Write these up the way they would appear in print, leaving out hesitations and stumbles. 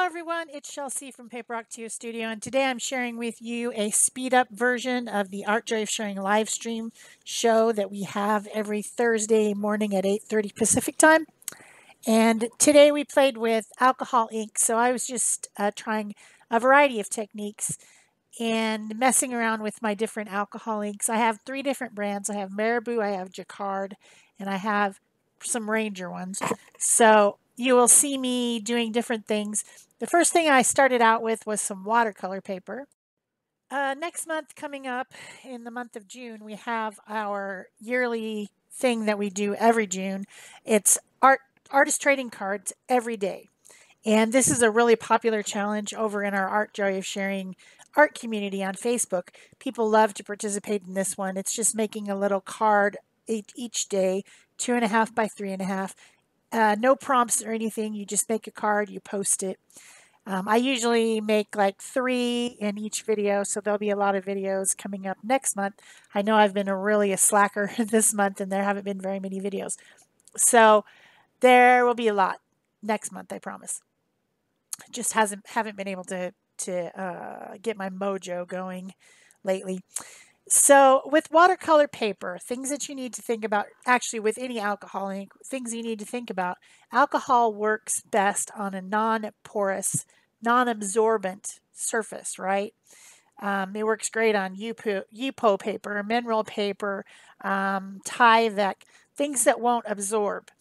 everyone, it's Shel C from PaperOcotilloStudio, and today I'm sharing with you a speed up version of the Art Joy of Sharing live stream show that we have every Thursday morning at 8:30 Pacific time. And today we played with alcohol ink, so I was just trying a variety of techniques and messing around with my different alcohol inks. I have 3 different brands. I have Marabou, I have Jacquard, and I have some Ranger ones. So you will see me doing different things. The first thing I started out with was some watercolor paper. Next month, coming up in the month of June, we have our yearly thing that we do every June. It's artist trading cards every day. And this is a really popular challenge over in our Art Joy of Sharing art community on Facebook. People love to participate in this one. It's just making a little card each day, 2.5 by 3.5. No prompts or anything. You just make a card, you post it. I usually make like 3 in each video, so there'll be a lot of videos coming up next month. I know I've been really a slacker this month, and there haven't been very many videos. So there will be a lot next month, I promise. Just haven't been able to get my mojo going lately. So with watercolor paper, things that you need to think about, actually with any alcohol ink, things you need to think about. Alcohol works best on a non-porous, non-absorbent surface, right? It works great on UPO paper, mineral paper, Tyvek, things that won't absorb.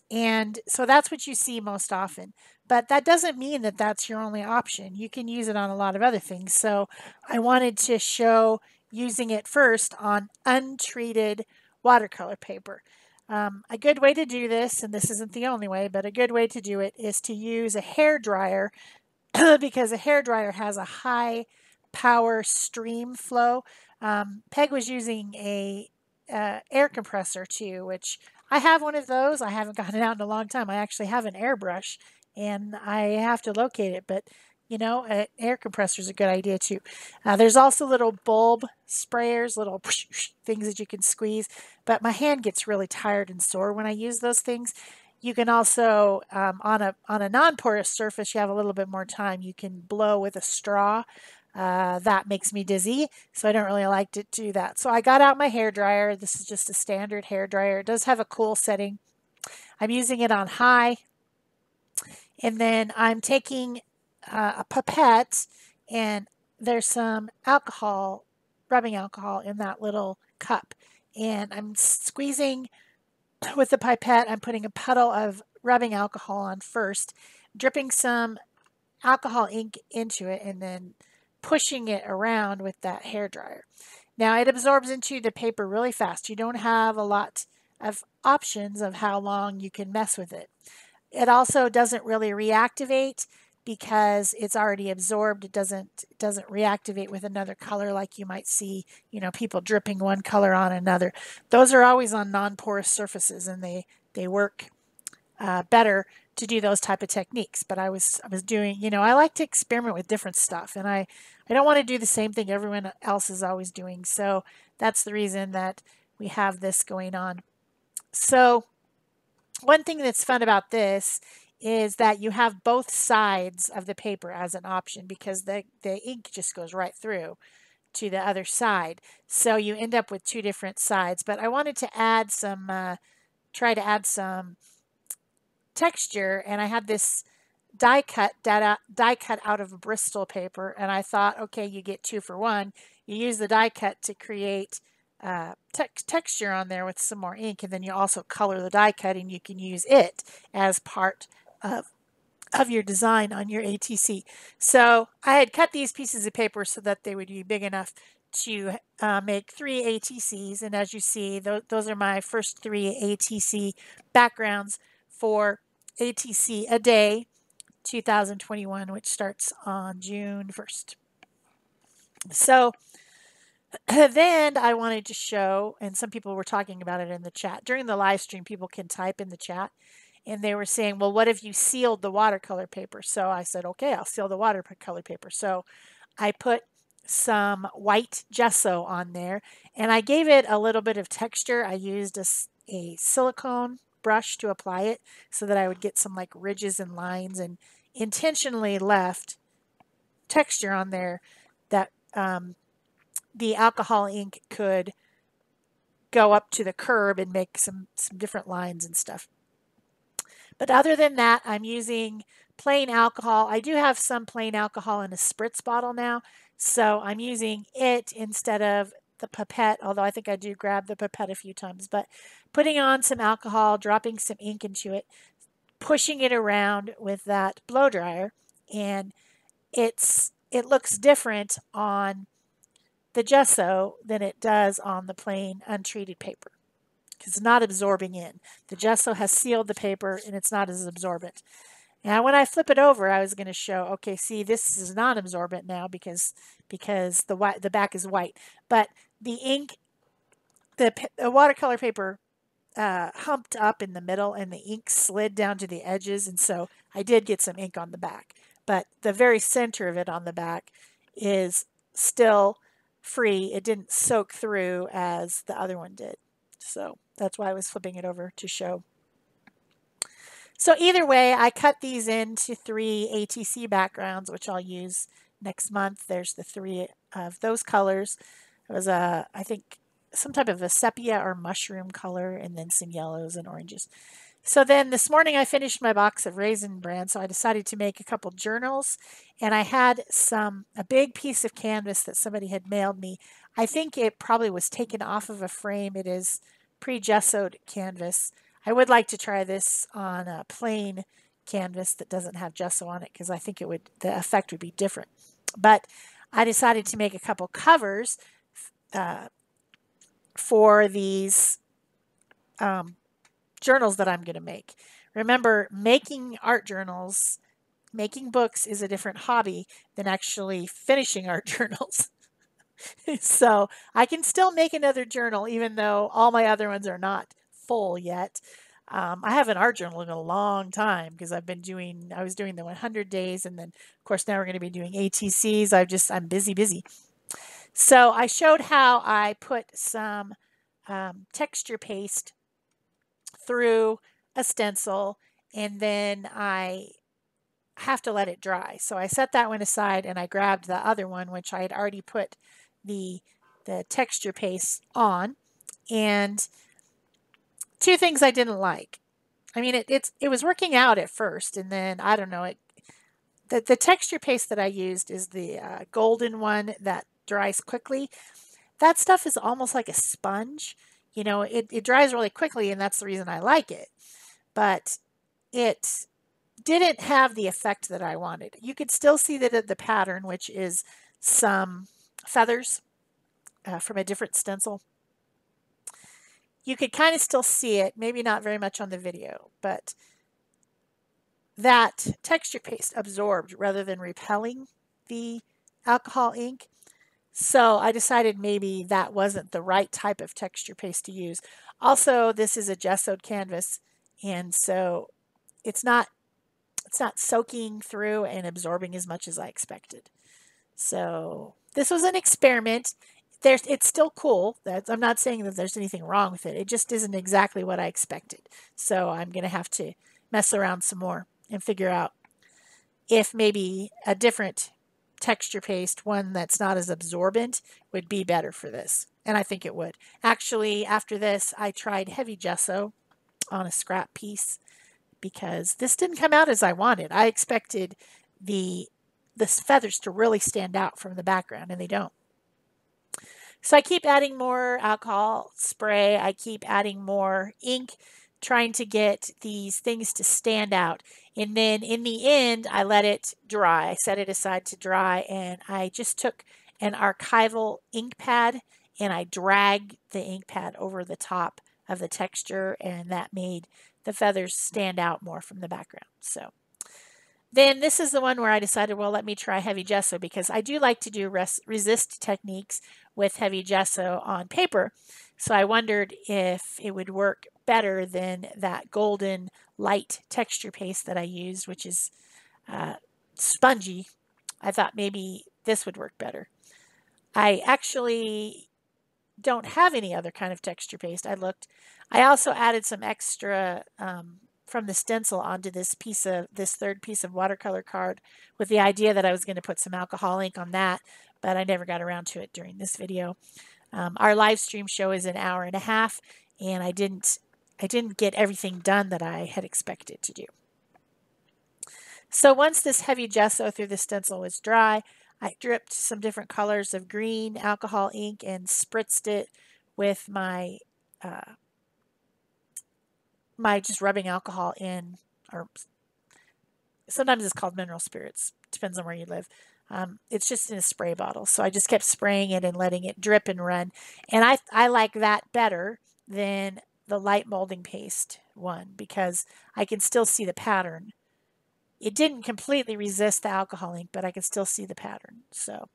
And so that's what you see most often. But that doesn't mean that that's your only option. You can use it on a lot of other things. So I wanted to show using it first on untreated watercolor paper. A good way to do this, and this isn't the only way, but a good way to do it is to use a hair dryer because a hair dryer has a high power stream flow. Peg was using a air compressor too, which I have one of those. I haven't gotten it out in a long time. I actually have an airbrush and I have to locate it, but you know, an air compressor is a good idea too. There's also little bulb sprayers, little things that you can squeeze, but my hand gets really tired and sore when I use those things. You can also, on a non-porous surface, you have a little bit more time. You can blow with a straw. That makes me dizzy, so I don't really like to do that. So I got out my hair dryer. This is just a standard hair dryer. It does have a cool setting. I'm using it on high, and then I'm taking a pipette, and there's some alcohol, rubbing alcohol in that little cup, and I'm squeezing with the pipette. I'm putting a puddle of rubbing alcohol on first, dripping some alcohol ink into it, and then pushing it around with that hair dryer. Now it absorbs into the paper really fast. You don't have a lot of options of how long you can mess with it. It also doesn't really reactivate because it's already absorbed. It doesn't reactivate with another color like you might see, you know, people dripping one color on another. Those are always on non-porous surfaces, and they work better to do those type of techniques. But I was doing, you know, I like to experiment with different stuff, and I don't want to do the same thing everyone else is always doing. So that's the reason that we have this going on. So one thing that's fun about this is that you have both sides of the paper as an option because the ink just goes right through to the other side. So you end up with 2 different sides. But I wanted to add some, try to add some texture, and I had this die cut out of Bristol paper, and I thought, okay, you get 2 for 1. You use the die cut to create texture on there with some more ink, and then you also color the die cut, and you can use it as part of your design on your ATC. So I had cut these pieces of paper so that they would be big enough to make 3 ATCs, and as you see, those are my first 3 ATC backgrounds for ATC a day 2021, which starts on June 1st. So then I wanted to show, and some people were talking about it in the chat. During the live stream, people can type in the chat, and they were saying, well, what if you sealed the watercolor paper? So I said, okay, I'll seal the watercolor paper. So I put some white gesso on there, and I gave it a little bit of texture. I used a silicone brush to apply it so that I would get some like ridges and lines and intentionally left texture on there that the alcohol ink could go up to the curb and make some different lines and stuff. But other than that, I'm using plain alcohol. I do have some plain alcohol in a spritz bottle now, so I'm using it instead of the pipette, although I think I do grab the pipette a few times. But putting on some alcohol, dropping some ink into it, pushing it around with that blow dryer, and it looks different on the gesso than it does on the plain untreated paper because it's not absorbing in. The gesso has sealed the paper and it's not as absorbent. Now when I flip it over, I was going to show, okay, see, this is non-absorbent now because the back is white. But the ink, the watercolor paper humped up in the middle and the ink slid down to the edges, and so I did get some ink on the back. But the very center of it on the back is still free. It didn't soak through as the other one did. So that's why I was flipping it over to show. So either way, I cut these into 3 ATC backgrounds, which I'll use next month. There's the 3 of those colors. It was I think some type of a sepia or mushroom color, and then some yellows and oranges. So then this morning I finished my box of Raisin Bran, so I decided to make a couple journals, and I had a big piece of canvas that somebody had mailed me. I think it probably was taken off of a frame. It is pre-gessoed canvas. I would like to try this on a plain canvas that doesn't have gesso on it because I think the effect would be different. But I decided to make a couple covers for these journals that I'm going to make. Remember, making art journals, making books is a different hobby than actually finishing art journals. So I can still make another journal even though all my other ones are not full yet. I haven't art journal in a long time because I was doing the 100 days, and then of course now we're going to be doing ATCs. I'm busy. So I showed how I put some texture paste through a stencil, and then I have to let it dry. So I set that one aside and I grabbed the other one, which I had already put the texture paste on. And 2 things I didn't like. I mean, it was working out at first, and then I don't know, the texture paste that I used is the golden one that dries quickly. That stuff is almost like a sponge. You know, it dries really quickly, and that's the reason I like it. But it didn't have the effect that I wanted. You could still see the pattern, which is some feathers from a different stencil. You could kind of still see it, maybe not very much on the video, but that texture paste absorbed rather than repelling the alcohol ink. So I decided maybe that wasn't the right type of texture paste to use. Also, this is a gessoed canvas, and so it's not soaking through and absorbing as much as I expected. So this was an experiment. It's still cool. I'm not saying that there's anything wrong with it. It just isn't exactly what I expected. So I'm going to have to mess around some more and figure out if maybe a different texture paste, one that's not as absorbent, would be better for this. And I think it would. Actually, after this, I tried heavy gesso on a scrap piece because this didn't come out as I wanted. I expected the feathers to really stand out from the background, and they don't. So I keep adding more alcohol spray. I keep adding more ink, trying to get these things to stand out. And then in the end, I let it dry. I set it aside to dry, and I just took an archival ink pad and I dragged the ink pad over the top of the texture, and that made the feathers stand out more from the background. So then this is the one where I decided, well, let me try heavy gesso because I do like to do resist techniques with heavy gesso on paper. So I wondered if it would work better than that golden light texture paste that I used, which is spongy. I thought maybe this would work better. I actually don't have any other kind of texture paste. I looked. I also added some extra from the stencil onto this third piece of watercolor card with the idea that I was going to put some alcohol ink on that, but I never got around to it during this video. Our live stream show is an hour and a half, and I didn't get everything done that I had expected to do. So once this heavy gesso through the stencil was dry, I dripped some different colors of green alcohol ink and spritzed it with my just rubbing alcohol in, or sometimes it's called mineral spirits, depends on where you live. It's just in a spray bottle. So I just kept spraying it and letting it drip and run. And I like that better than the light molding paste one because I can still see the pattern. It didn't completely resist the alcohol ink, but I can still see the pattern. So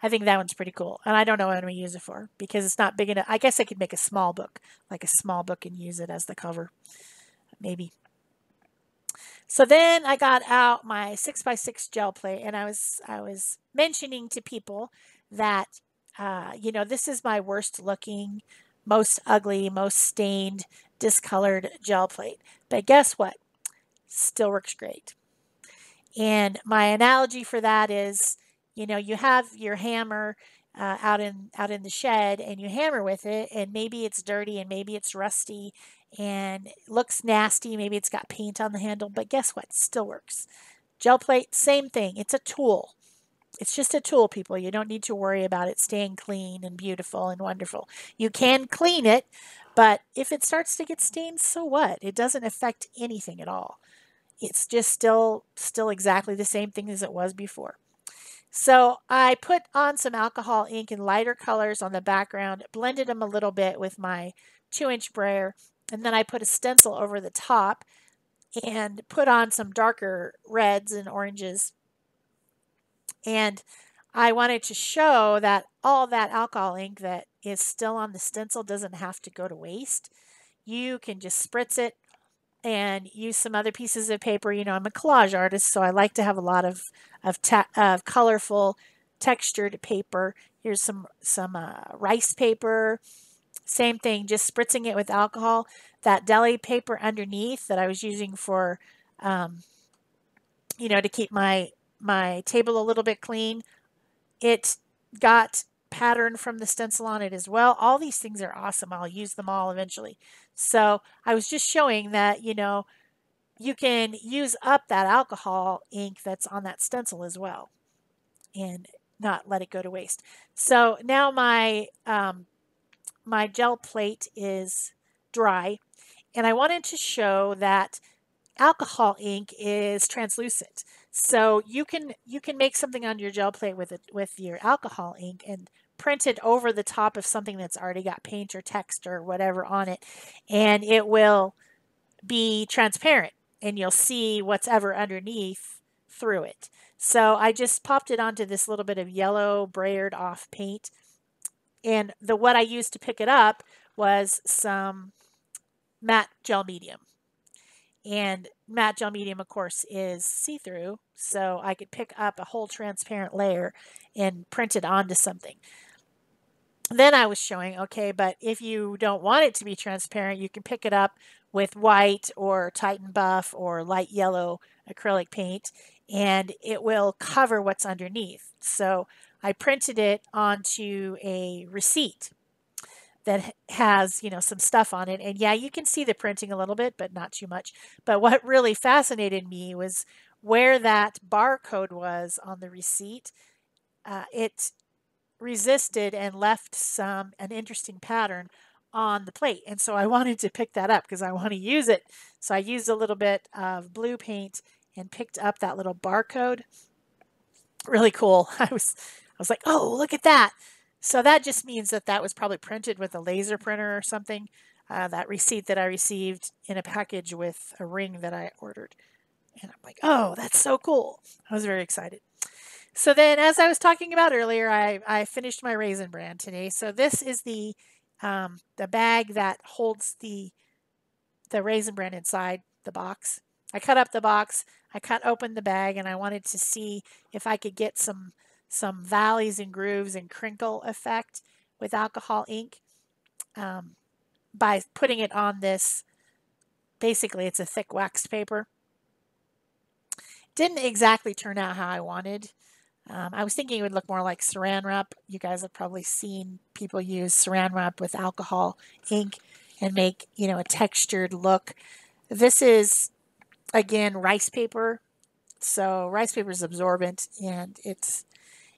I think that one's pretty cool. And I don't know what I'm going to use it for because it's not big enough. I guess I could make a small book, like a small book, and use it as the cover, maybe. So then I got out my 6x6 gel plate, and I was mentioning to people that, you know, this is my worst looking, most ugly, most stained, discolored gel plate. But guess what? Still works great. And my analogy for that is, you know, you have your hammer out in the shed, and you hammer with it, and maybe it's dirty, and maybe it's rusty, and it looks nasty. Maybe it's got paint on the handle, but guess what? It still works. Gel plate, same thing. It's a tool. It's just a tool, people. You don't need to worry about it staying clean and beautiful and wonderful. You can clean it, but if it starts to get stained, so what? It doesn't affect anything at all. It's just still exactly the same thing as it was before. So I put on some alcohol ink in lighter colors on the background, blended them a little bit with my 2-inch brayer, and then I put a stencil over the top and put on some darker reds and oranges. And I wanted to show that all that alcohol ink that is still on the stencil doesn't have to go to waste. You can just spritz it and use some other pieces of paper. You know, I'm a collage artist, so I like to have a lot of colorful, textured paper. Here's some rice paper. Same thing, just spritzing it with alcohol. That deli paper underneath that I was using for, you know, to keep my table a little bit clean. It got pattern from the stencil on it as well. All these things are awesome. I'll use them all eventually. So I was just showing that, you know, you can use up that alcohol ink that's on that stencil as well and not let it go to waste. So now my my gel plate is dry, and I wanted to show that alcohol ink is translucent. So you can make something on your gel plate with your alcohol ink and print it over the top of something that's already got paint or text or whatever on it, and it will be transparent, and you'll see what's ever underneath through it. So I just popped it onto this little bit of yellow brayered off paint, and what I used to pick it up was some matte gel medium. And matte gel medium, of course, is see-through, so I could pick up a whole transparent layer and print it onto something. Then I was showing, okay, but if you don't want it to be transparent, you can pick it up with white or Titan Buff or light yellow acrylic paint, and it will cover what's underneath. So I printed it onto a receipt that has, you know, some stuff on it. And yeah, you can see the printing a little bit, but not too much. But what really fascinated me was where that barcode was on the receipt. It resisted and left an interesting pattern on the plate. And so I wanted to pick that up because I want to use it. So I used a little bit of blue paint and picked up that little barcode. Really cool. I was like, oh, look at that. So that just means that that was probably printed with a laser printer or something. That receipt that I received in a package with a ring that I ordered. And I'm like, oh, that's so cool. I was very excited. So then, as I was talking about earlier, I finished my Raisin Bran today. So this is the bag that holds the Raisin Bran inside the box. I cut up the box, I cut open the bag, and I wanted to see if I could get some valleys and grooves and crinkle effect with alcohol ink by putting it on this basically it's a thick wax paper. Didn't exactly turn out how I wanted. I was thinking it would look more like saran wrap. You guys have probably seen people use saran wrap with alcohol ink and make, you know, a textured look. This is, again, rice paper. So rice paper is absorbent, and it's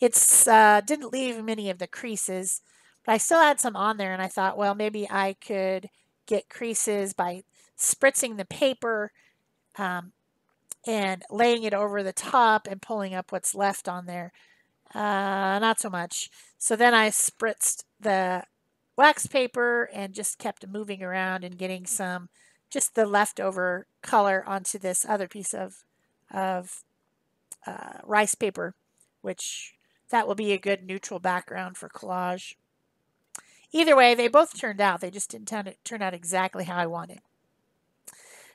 didn't leave many of the creases, but I still had some on there, and I thought, well, maybe I could get creases by spritzing the paper and laying it over the top and pulling up what's left on there. Not so much. So then I spritzed the wax paper and just kept moving around and getting some, just the leftover color onto this other piece of rice paper, which that will be a good neutral background for collage. Either way, they both turned out. They just didn't turn out exactly how I wanted.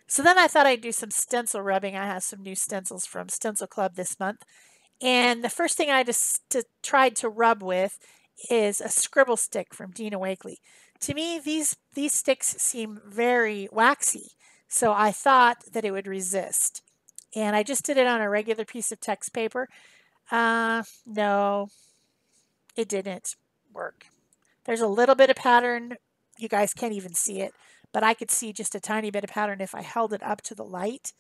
So then I thought I'd do some stencil rubbing. I have some new stencils from Stencil Club this month. And the first thing I just tried to rub with is a scribble stick from Dina Wakley. To me, these sticks seem very waxy, so I thought that it would resist. And I just did it on a regular piece of text paper. No, it didn't work. There's a little bit of pattern. You guys can't even see it, but I could see just a tiny bit of pattern if I held it up to the light.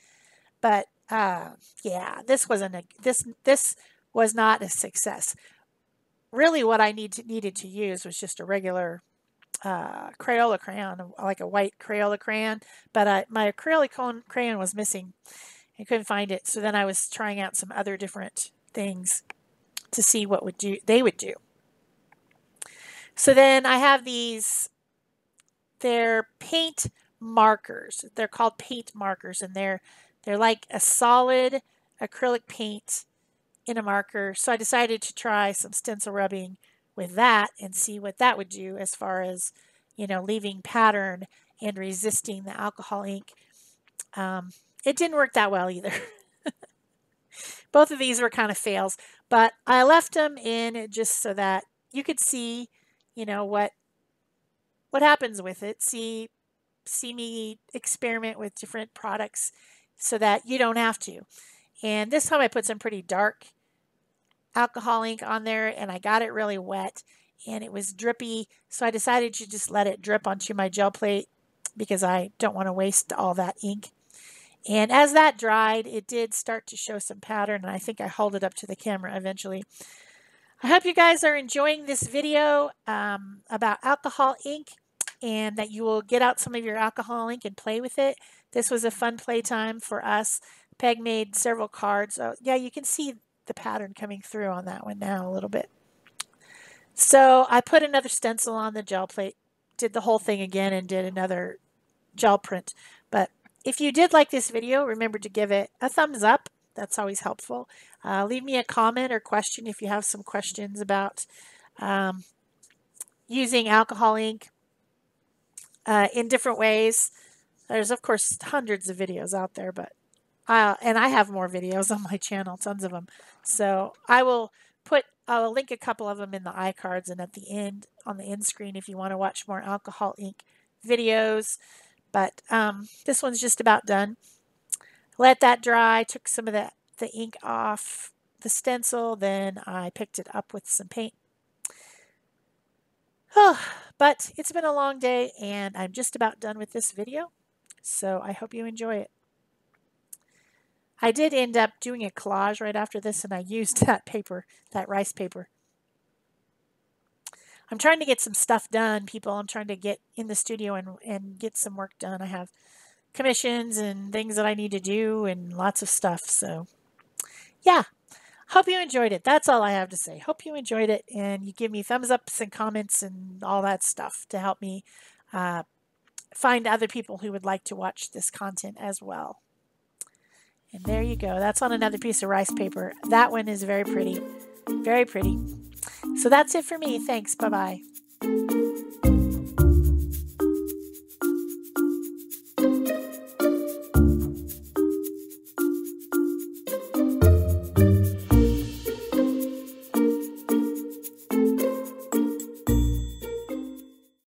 But yeah, this was not a success. Really, what I needed to use was just a regular Crayola crayon, like a white Crayola crayon. But my acrylic crayon was missing. I couldn't find it, so then I was trying out some other different things to see what they would do. So then I have these. They're paint markers. They're called paint markers, and they're like a solid acrylic paint in a marker. So I decided to try some stencil rubbing with that and see what that would do as far as, you know, leaving pattern and resisting the alcohol ink. It didn't work that well either. Both of these were kind of fails, but I left them in just so that you could see, you know, what happens with it. See me experiment with different products so that you don't have to. And this time I put some pretty dark alcohol ink on there, and I got it really wet and it was drippy, so I decided to just let it drip onto my gel plate because I don't want to waste all that ink. And as that dried, it did start to show some pattern, and I think I hauled it up to the camera eventually. I hope you guys are enjoying this video about alcohol ink, and that you will get out some of your alcohol ink and play with it. This was a fun playtime for us. Peg made several cards. So yeah, you can see the pattern coming through on that one now a little bit. So I put another stencil on the gel plate, did the whole thing again, and did another gel print. But if you did like this video, remember to give it a thumbs up. That's always helpful. Leave me a comment or question if you have some questions about using alcohol ink in different ways. There's, of course, hundreds of videos out there, but and I have more videos on my channel, tons of them. So I'll link a couple of them in the iCards and at the end, on the end screen, if you want to watch more alcohol ink videos. But this one's just about done. Let that dry, took some of the ink off the stencil, then I picked it up with some paint. Oh, but it's been a long day, and I'm just about done with this video, so I hope you enjoy it. I did end up doing a collage right after this, and I used that paper, that rice paper. I'm trying to get some stuff done, people. I'm trying to get in the studio and get some work done. I have commissions and things that I need to do and lots of stuff. So, yeah. Hope you enjoyed it. That's all I have to say. Hope you enjoyed it, and you give me thumbs ups and comments and all that stuff to help me find other people who would like to watch this content as well. And there you go. That's on another piece of rice paper. That one is very pretty. Very pretty. So that's it for me. Thanks. Bye-bye.